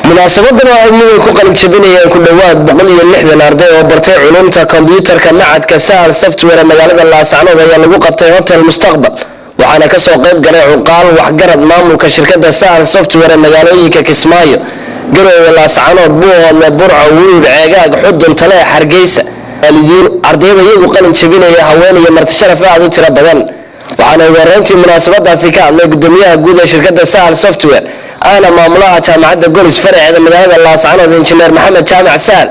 munaasabadan oo ay midowga ku qalin jabinayeen ku dhawaad 160 arday oo bartay culumta kombiyuutarka macadka Sahal Software magaalada Laascanood ayaa lagu qabtay Hotel Mustaqbal waxaana ka soo qayb galay cuqaal waxgarad maamulka shirkadda Sahal Software magaalooyinka Kismaayo Garowe Laascanood Buuhoodle Burco Wuruur Ceegaag Xudun Tale Hargeysa alidiin ardayda iyagu qalin jabinaya haween iyo marti sharaf aad u tiro badan waxaana wareyntii munaasabadaasi ka hadlay gudoomiyaha guud ee shirkadda Sahal Software أنا ماملاها جامعة جولس فرع هذا مجال اللاسعانة إنجنير محمد جامع سهل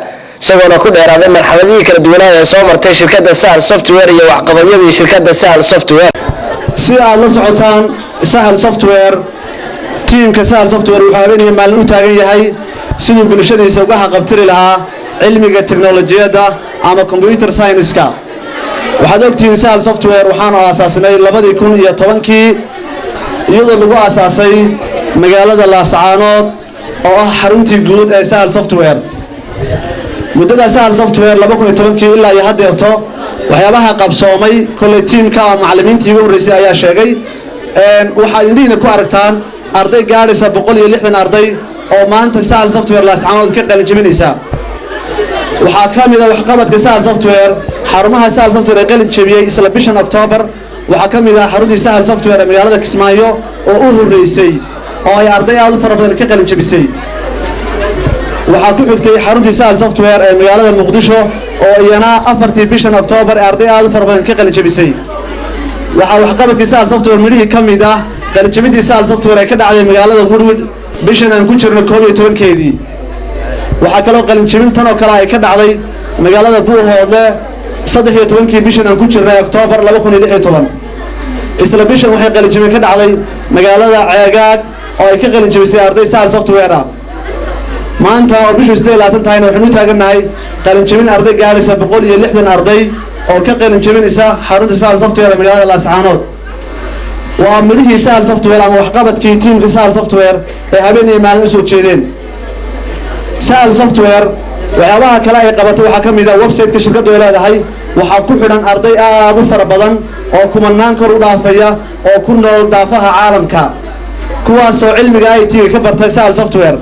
سوينا كل هذا مرحبا كلا دونا سومر تي شركة سهل سوفت وير وعقبية شركة سهل سوفت وير سيا الله سعوتان سهل سوفت وير تيم كسهل سوفت وير وحابين مع الأوتاعية هاي سيدو بلشدي سوقها قبتر لها علمي التكنولوجيا ده أما كمبيوتر ساينس كا وحدوك تيم سهل سوفت وير وحنا أساسنا لبدي يكون يتوانكي يضل لغو أساسي magaalada Laascaanood oo ah xaruntii guud ee Sahal Software mudada Sahal Software 2010 ilaa haddeerto waxyaabaha qabsoomay kulay teamka macallimiintii ugu horeysay ayaa sheegay waxa indhiina ku aragtaan arday gaaraysa 160 arday oo maanta Sahal Software Laascaanood ka qalin jabinaysa waxa kamid ah waxqabadka Sahal Software xarumaha Sahal Software ee qalin jabiyay isla bishan October waxa kamid ah xaruntii Sahal Software ee magaalada Kismaayo oo u horeysay oo ay arday aad u fara badan ka qalin jabisay waxa ku xigtay xaruntii Sahal Software ee magaalada Muqdisho oo iyana 4tii bishan October arday aad u fara badan ka qalin jabisay waxa waxqabadkii Sahal Software midii kamid ah qalin jabintii Sahal Software ee ka dhacday magaalada Woodwood bishan aan ku jirno 12keedii waxa kale oo qalin jabin tan oo kale ay ka dhacday magaalada Buuhoodle 13kii bishan aan ku jirnay October 2016 isla bishan waxay qalin jabin ka dhacday magaalada Ceegaag oo ay ka qalin jabisay arday Sahal Software maanta oo bisha 28 tahayna waxaanu taaganahay qalin jabin arday gaaraysa 160 arday oo ka qalin jabinaysa xarunta Sahal Software magaalada Laascaanood waa midihii Sahal Software ama waxqabadkii teamka Sahal Software ee habeenii maalin soo jeedeen Sahal Software waxyaabaha kale ay qabato waxa kamid ah website-ka shirkaddu ay leedahay waxa ku xidhan arday aad u fara badan oo kumanaan kor u dhaafaya oo ku nool daafaha caalamka kuwaas oo cilmiga IT ka bartay Sahal Software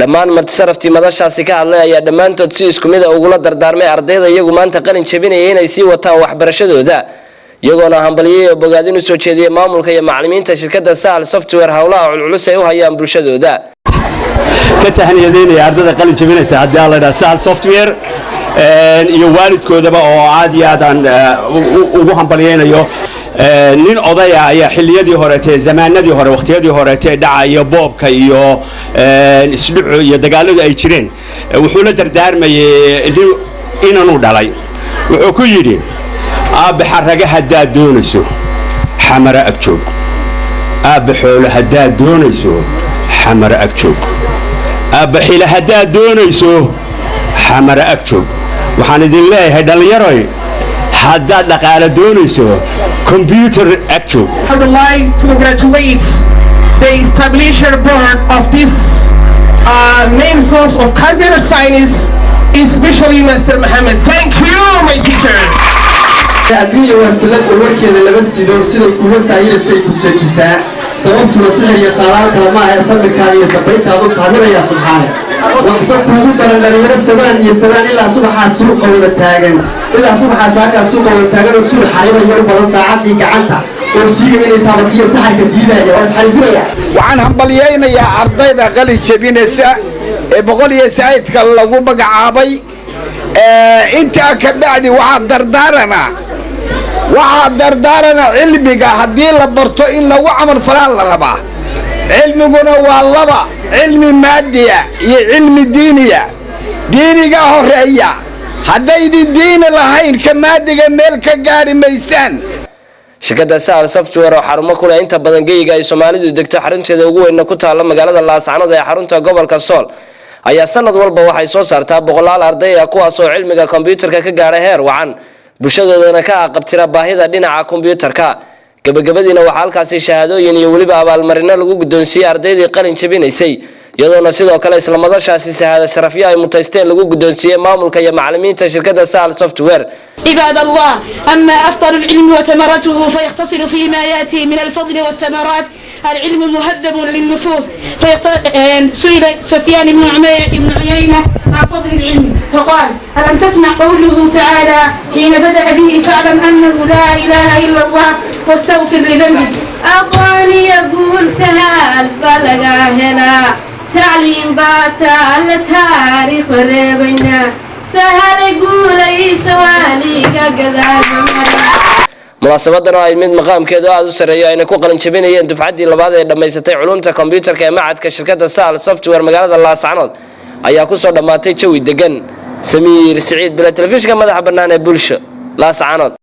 dhammaan martisaraftii madashaasi ka hadlay ayaa dhammaantood si isku mid ah ugu la dardaarmay ardayda iyagu maanta qalin jabinayay inay sii wataan waxbarashadooda iyagoona hambaliyay oo bogaadin u soo jeediyay maamulka iyo macallimiinta shirkadda Sahal Software hawlaha culculus ay u hayaan bulshadooda ka tahniyadeynaya ardayda qalin jabinaysa haddii la yiraahdo Sahal Software iyo waalidkoodaba oo aad iyo aad aan ugu hambaliyaynayo nin odaya ayaa xilliyadii hore ee zamaanadii hore waqtiyadii hore ee dhacay boobka iyo isdhucu iyo dagaaladu ay jireen wuxuu la dardaarmayay inanu dhalay wuxuu ku yiri aab xaraga hadaa doonayso xamara agjoog aab xoolo hadaa doonayso xamara agjoog aab xila hadaa doonayso xamara agjoog waxaan idin leeyahay dhalinyaro hadaa dhaqaale doonayso computer actual. I would like to congratulate the establisher board of this main source of computer science, especially Mr. Mohammed. Thank you, my teacher. الدنيا وسلت وركيد لبس يدور سيد كل سعيد سيد كسجسا سبب توصل هي صلاة كلام هي سبب كان يسبب هذا صابر يا سبحانه وحسب كل ترى اللي يرسلان يسلان إلى صبح السوق ولا تاجن إلى صبح ساعة السوق ولا تاجن رسول حريم يوم بلد ساعتي كعنتا ورسيل من التابعية ساعة جديدة يا ولد حريفية وعنهم بليين يا عرضي غلي شبين الساعة بقول يا سعيد كالله مقعابي انت كبعدي وعد دردارنا علمك هدي لبرتو إلا وعمل فلان لربا علمنا والله علم مادية علم دينية دينية هرية هدي الدين لهين كمادية ملك قاري ميسان shirkadda Sahal Software oo xarumo kule inta badan geeyiga ay Soomaalidu degto xarunteeda ugu weyn ku taala magaalada Laascaanood ee xarunta gobolka Sool ayaa sanad walba waxay soo saartaa boqolaal arday ah kuwaas oo cilmiga kombiyuutarka ka gaaray heer wacan bulshadoodana ka aqabtira baahida dhinaca kombiyuutarka gabagabadiina waxa halkaasi shahaadooyin iyo waliba abaalmarino lagu guddoonsiiyay ardaydii qalin jabinaysay iyadoona sidoo kale isla madashaasi shahaado sharafyo ay mutaysteen lagu guddoonsiiyay maamulka iyo macallimiinta shirkadda Sahal Software عباد الله أما أفضل العلم وثمرته فيختصر فيما يأتي من الفضل والثمرات العلم مهذب للنفوس. سئل سفيان بن عيينة عن فضل العلم فقال: ألم تسمع قوله تعالى حين بدأ به فاعلم أنه لا إله إلا الله واستغفر لذنبك. أقواني يقول سهل بلغا هنا تعليم باتا التاريخ وريبنا سهل يقول أي سوالي كقدام munaasabadan oo ay mid maqaamkeedu aad u sareeyo ayna ku qalin jabinayeen dufcaddii labaad ee dhammaysatay culumta kombiyuutarka ee macadka shirkadda Sahal Software magaalada Laascanood ayaa ku soo dhamaatay jawi degan. Samiir Saciid, Telefishinka madaxa bannaan ee Bulsho, Laascanood.